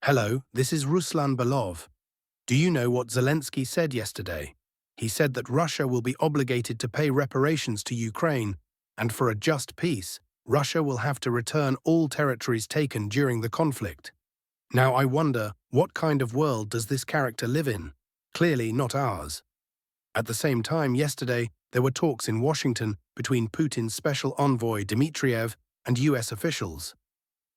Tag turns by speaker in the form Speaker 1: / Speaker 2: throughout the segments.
Speaker 1: Hello, this is Ruslan Belov. Do you know what Zelensky said yesterday? He said that Russia will be obligated to pay reparations to Ukraine, and for a just peace, Russia will have to return all territories taken during the conflict. Now I wonder, what kind of world does this character live in? Clearly not ours. At the same time, yesterday, there were talks in Washington between Putin's special envoy Dmitriev and US officials.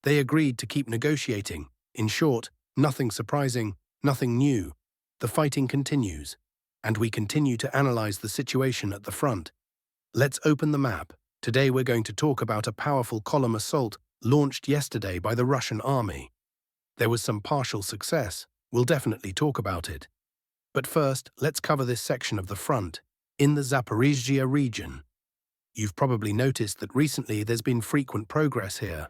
Speaker 1: They agreed to keep negotiating. In short, nothing surprising, nothing new. The fighting continues, and we continue to analyze the situation at the front. Let's open the map. Today we're going to talk about a powerful column assault launched yesterday by the Russian army. There was some partial success. We'll definitely talk about it. But first, let's cover this section of the front, in the Zaporizhzhia region. You've probably noticed that recently there's been frequent progress here.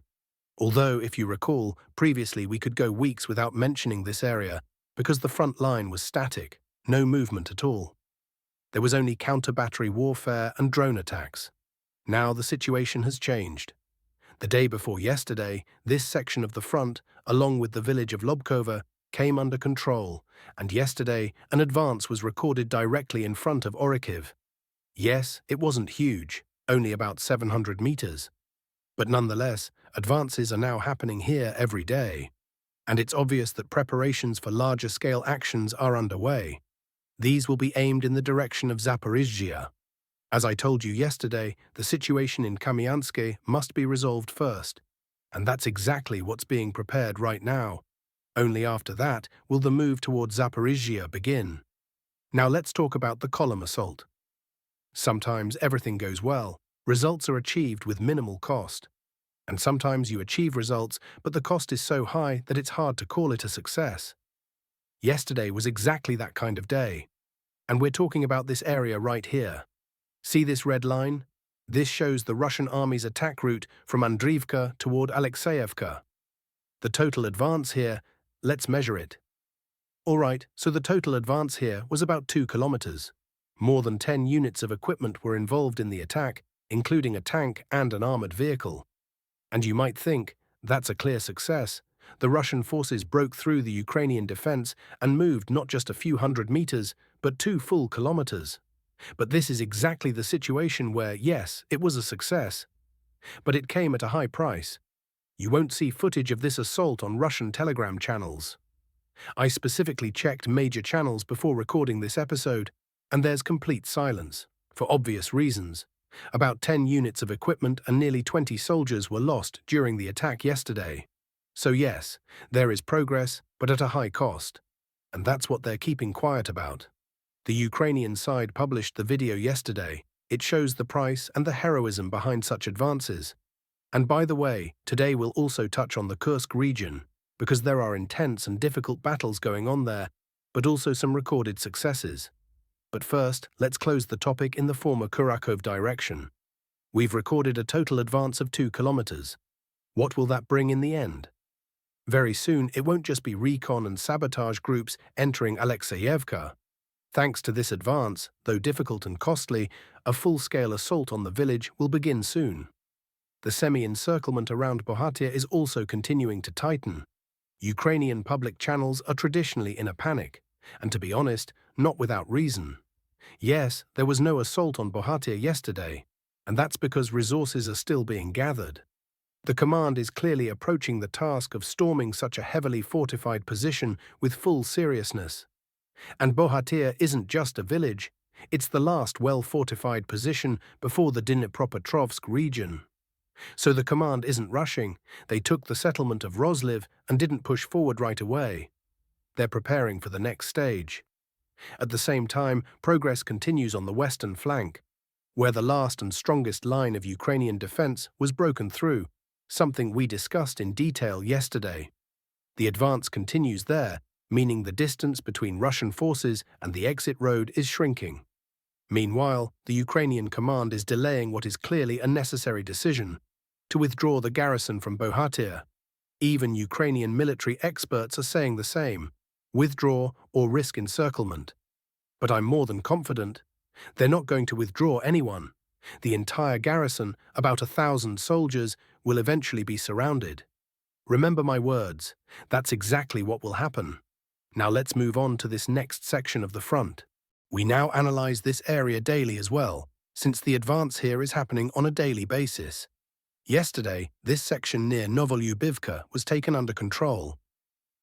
Speaker 1: Although, if you recall, previously we could go weeks without mentioning this area because the front line was static, no movement at all. There was only counter-battery warfare and drone attacks. Now the situation has changed. The day before yesterday, this section of the front, along with the village of Lobkova, came under control, and yesterday an advance was recorded directly in front of Kurakhove. Yes, it wasn't huge, only about 700 meters. But nonetheless, advances are now happening here every day, and it's obvious that preparations for larger-scale actions are underway. These will be aimed in the direction of Zaporizhzhia. As I told you yesterday, the situation in Kupiansk must be resolved first, and that's exactly what's being prepared right now. Only after that will the move towards Zaporizhzhia begin. Now let's talk about the column assault. Sometimes everything goes well, results are achieved with minimal cost. And sometimes you achieve results, but the cost is so high that it's hard to call it a success. Yesterday was exactly that kind of day. And we're talking about this area right here. See this red line? This shows the Russian army's attack route from Andriivka toward Alexeyevka. The total advance here, let's measure it. All right, so the total advance here was about 2 kilometers. More than 10 units of equipment were involved in the attack, including a tank and an armored vehicle. And you might think, that's a clear success. The Russian forces broke through the Ukrainian defense and moved not just a few hundred meters, but 2 full kilometers. But this is exactly the situation where, yes, it was a success. But it came at a high price. You won't see footage of this assault on Russian Telegram channels. I specifically checked major channels before recording this episode, and there's complete silence, for obvious reasons. About 10 units of equipment and nearly 20 soldiers were lost during the attack yesterday. So yes, there is progress, but at a high cost. And that's what they're keeping quiet about. The Ukrainian side published the video yesterday. It shows the price and the heroism behind such advances. And by the way, today we'll also touch on the Kursk region, because there are intense and difficult battles going on there, but also some recorded successes. But first, let's close the topic in the former Kurakhove direction. We've recorded a total advance of 2 kilometers. What will that bring in the end? Very soon, it won't just be recon and sabotage groups entering Alexeyevka. Thanks to this advance, though difficult and costly, a full-scale assault on the village will begin soon. The semi-encirclement around Bohatyr is also continuing to tighten. Ukrainian public channels are traditionally in a panic, and to be honest, not without reason. Yes, there was no assault on Bohatyr yesterday, and that's because resources are still being gathered. The command is clearly approaching the task of storming such a heavily fortified position with full seriousness. And Bohatyr isn't just a village, it's the last well-fortified position before the Dnipropetrovsk region. So the command isn't rushing, they took the settlement of Rozliv and didn't push forward right away. They're preparing for the next stage. At the same time, progress continues on the western flank, where the last and strongest line of Ukrainian defense was broken through, something we discussed in detail yesterday. The advance continues there, meaning the distance between Russian forces and the exit road is shrinking. Meanwhile, the Ukrainian command is delaying what is clearly a necessary decision, to withdraw the garrison from Bohatyr. Even Ukrainian military experts are saying the same. Withdraw or risk encirclement. But I'm more than confident. They're not going to withdraw anyone. The entire garrison, about 1,000 soldiers, will eventually be surrounded. Remember my words, that's exactly what will happen. Now let's move on to this next section of the front. We now analyze this area daily as well, since the advance here is happening on a daily basis. Yesterday, this section near Novoluivka was taken under control.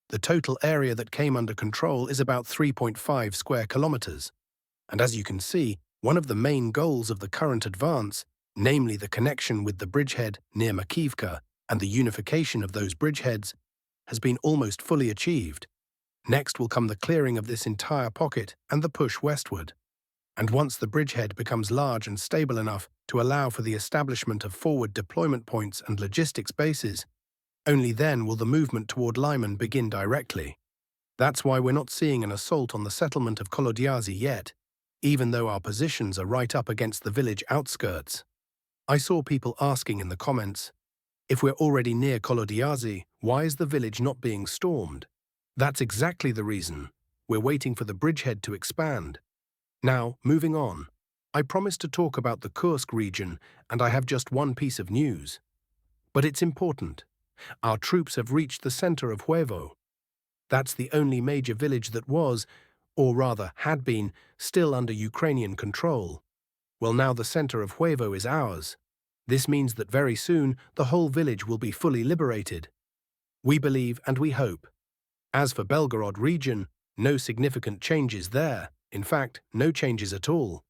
Speaker 1: The total area that came under control is about 3.5 square kilometers. And as you can see, one of the main goals of the current advance, namely the connection with the bridgehead near Makivka and the unification of those bridgeheads, has been almost fully achieved. Next will come the clearing of this entire pocket and the push westward. And once the bridgehead becomes large and stable enough to allow for the establishment of forward deployment points and logistics bases, only then will the movement toward Lyman begin directly. That's why we're not seeing an assault on the settlement of Kolodyazi yet, even though our positions are right up against the village outskirts. I saw people asking in the comments, if we're already near Kolodyazi, why is the village not being stormed? That's exactly the reason. We're waiting for the bridgehead to expand. Now, moving on. I promised to talk about the Kursk region, and I have just one piece of news. But it's important. Our troops have reached the center of Huevo. That's the only major village that was, or rather had been, still under Ukrainian control. Well, now the center of Huevo is ours. This means that very soon the whole village will be fully liberated. We believe and we hope. As for Belgorod region, no significant changes there. In fact, no changes at all.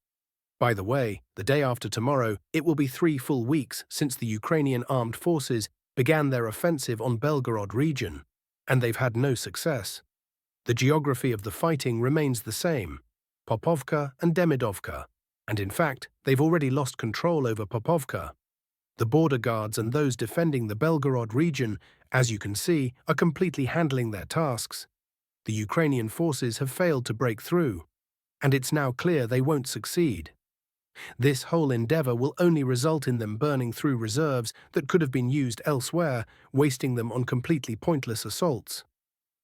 Speaker 1: By the way, the day after tomorrow, it will be 3 full weeks since the Ukrainian armed forces began their offensive on Belgorod region, and they've had no success. The geography of the fighting remains the same, Popovka and Demidovka, and in fact, they've already lost control over Popovka. The border guards and those defending the Belgorod region, as you can see, are completely handling their tasks. The Ukrainian forces have failed to break through, and it's now clear they won't succeed. This whole endeavor will only result in them burning through reserves that could have been used elsewhere, wasting them on completely pointless assaults.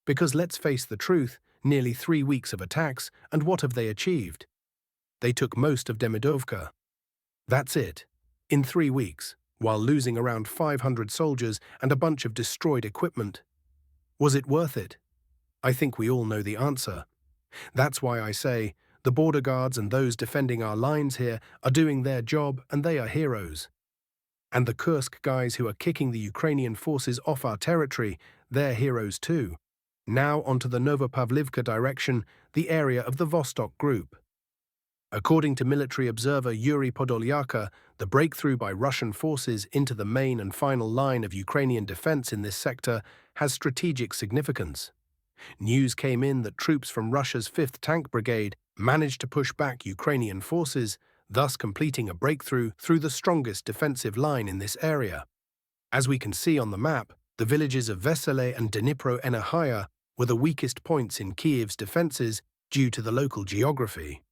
Speaker 1: Because let's face the truth, nearly 3 weeks of attacks, and what have they achieved? They took most of Demidovka. That's it. In 3 weeks, while losing around 500 soldiers and a bunch of destroyed equipment. Was it worth it? I think we all know the answer. That's why I say, the border guards and those defending our lines here are doing their job and they are heroes. And the Kursk guys who are kicking the Ukrainian forces off our territory, they're heroes too. Now onto the Novoluivka direction, the area of the Vostok group. According to military observer Yuri Podolyaka, the breakthrough by Russian forces into the main and final line of Ukrainian defense in this sector has strategic significance. News came in that troops from Russia's 5th Tank Brigade managed to push back Ukrainian forces, thus completing a breakthrough through the strongest defensive line in this area. As we can see on the map, the villages of Vesele and Dnipro-Enerhaya were the weakest points in Kiev's defenses due to the local geography.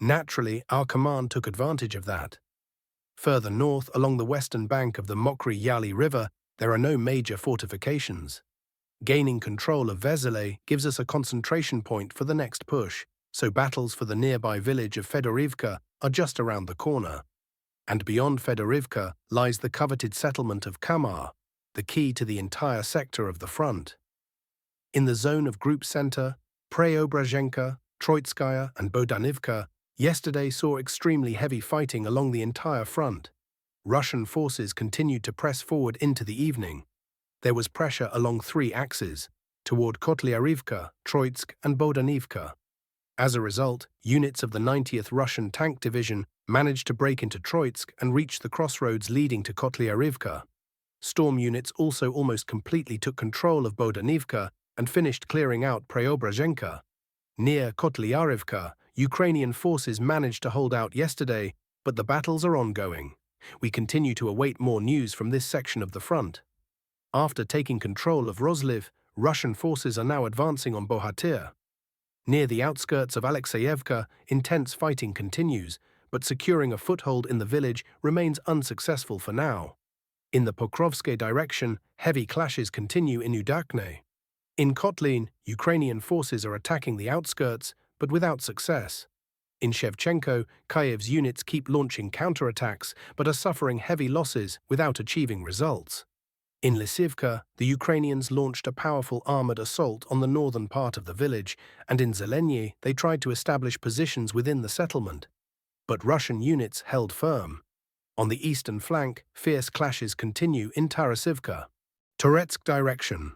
Speaker 1: Naturally, our command took advantage of that. Further north, along the western bank of the Mokry Yali River, there are no major fortifications. Gaining control of Vesele gives us a concentration point for the next push, so battles for the nearby village of Fedorivka are just around the corner. And beyond Fedorivka lies the coveted settlement of Kamar, the key to the entire sector of the front. In the zone of Group Center, Preobrazhenka, Troitskaya and Bodanivka yesterday saw extremely heavy fighting along the entire front. Russian forces continued to press forward into the evening. There was pressure along 3 axes, toward Kotlyarivka, Troitsk and Bodanivka. As a result, units of the 90th Russian Tank Division managed to break into Troitsk and reach the crossroads leading to Kotlyarivka. Storm units also almost completely took control of Bodanivka and finished clearing out Preobrazhenka. Near Kotlyarivka, Ukrainian forces managed to hold out yesterday, but the battles are ongoing. We continue to await more news from this section of the front. After taking control of Rozliv, Russian forces are now advancing on Bohatyr. Near the outskirts of Alexeyevka, intense fighting continues, but securing a foothold in the village remains unsuccessful for now. In the Pokrovsk direction, heavy clashes continue in Udakne. In Kotlin, Ukrainian forces are attacking the outskirts, but without success. In Shevchenko, Kiev's units keep launching counterattacks, but are suffering heavy losses without achieving results. In Lysivka, the Ukrainians launched a powerful armored assault on the northern part of the village, and in Zeleny they tried to establish positions within the settlement. But Russian units held firm. On the eastern flank, fierce clashes continue in Tarasivka. Toretsk direction.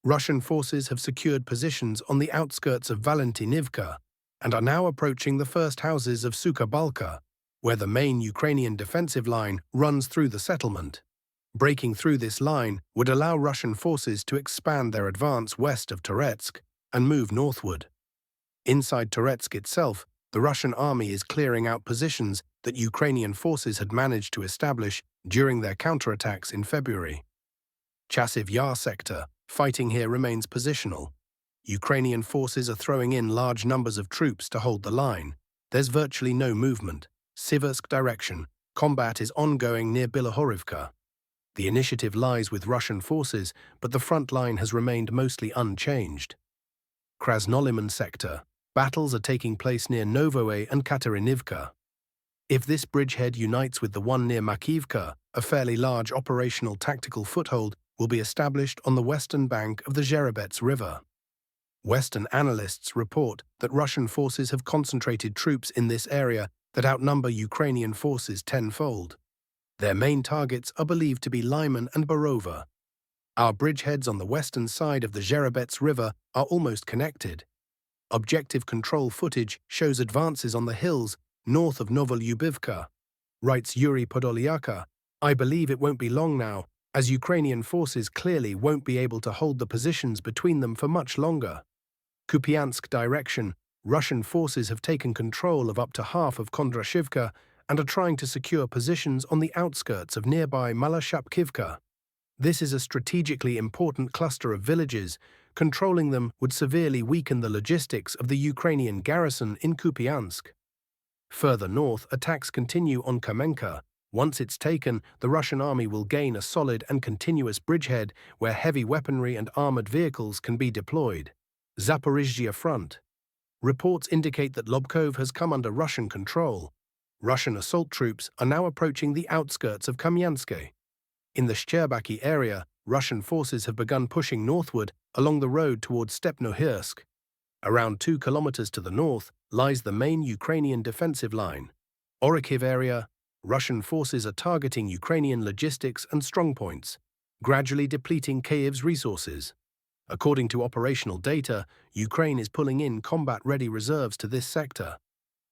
Speaker 1: Russian forces have secured positions on the outskirts of Valentinivka and are now approaching the first houses of Suka Balka, where the main Ukrainian defensive line runs through the settlement. Breaking through this line would allow Russian forces to expand their advance west of Toretsk and move northward. Inside Toretsk itself, the Russian army is clearing out positions that Ukrainian forces had managed to establish during their counterattacks in February. Chasiv Yar sector, fighting here remains positional. Ukrainian forces are throwing in large numbers of troops to hold the line. There's virtually no movement. Siversk direction, combat is ongoing near Bilohorivka. The initiative lies with Russian forces, but the front line has remained mostly unchanged. Krasnolyman sector, battles are taking place near Novoe and Katerinivka. If this bridgehead unites with the one near Makivka, a fairly large operational tactical foothold will be established on the western bank of the Zherebets River. Western analysts report that Russian forces have concentrated troops in this area that outnumber Ukrainian forces tenfold. Their main targets are believed to be Lyman and Borova. Our bridgeheads on the western side of the Zherebets River are almost connected. Objective control footage shows advances on the hills north of Novoluivka. Writes Yuri Podolyaka, I believe it won't be long now, as Ukrainian forces clearly won't be able to hold the positions between them for much longer. Kupiansk direction, Russian forces have taken control of up to half of Kondrashivka and are trying to secure positions on the outskirts of nearby Malashapkivka. This is a strategically important cluster of villages. Controlling them would severely weaken the logistics of the Ukrainian garrison in Kupiansk. Further north, attacks continue on Kamenka. Once it's taken, the Russian army will gain a solid and continuous bridgehead where heavy weaponry and armored vehicles can be deployed. Zaporizhzhia front. Reports indicate that Lobkov has come under Russian control. Russian assault troops are now approaching the outskirts of Kamyanske. In the Shcherbaki area, Russian forces have begun pushing northward along the road towards Stepnohirsk. Around 2 kilometers to the north lies the main Ukrainian defensive line. Orakhiv area, Russian forces are targeting Ukrainian logistics and strongpoints, gradually depleting Kyiv's resources. According to operational data, Ukraine is pulling in combat-ready reserves to this sector.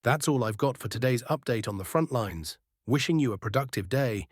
Speaker 1: That's all I've got for today's update on the front lines. Wishing you a productive day.